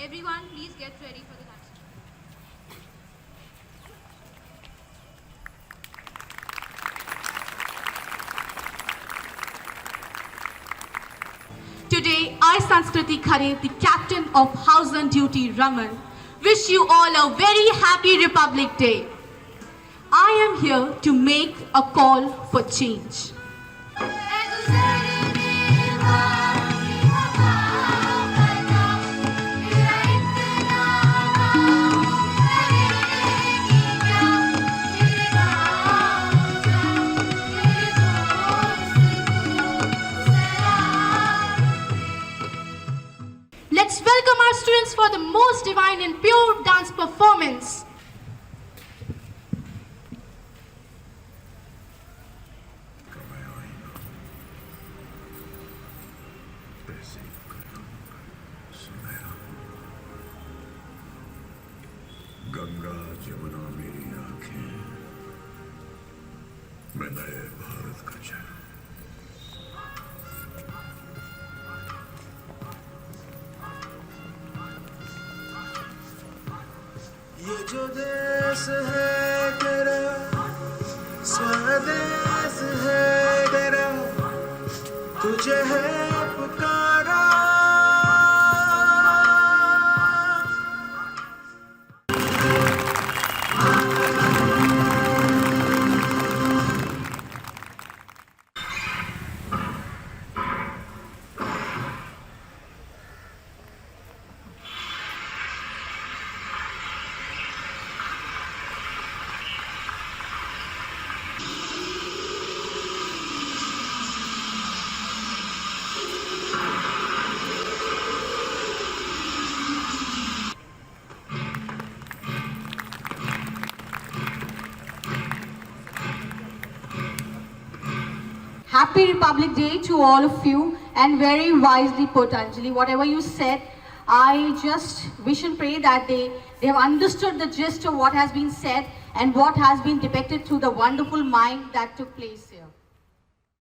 Everyone, please get ready for the next. Today, I, Sanskriti Khare, the captain of House on Duty Raman, wish you all a very happy Republic Day. I am here to make a call for change. Let's welcome our students for the most divine and pure dance performance. Ganga Jamuna मेरी आंखें, मैं नए भारत का चेहरा। ये जो देश है तेरा, स्वदेश है तेरा, तुझे है पुकारा। Happy Republic Day to all of you, and very wisely put, Anjali. Whatever you said, I just wish and pray that they have understood the gist of what has been said and what has been depicted through the wonderful mime that took place here.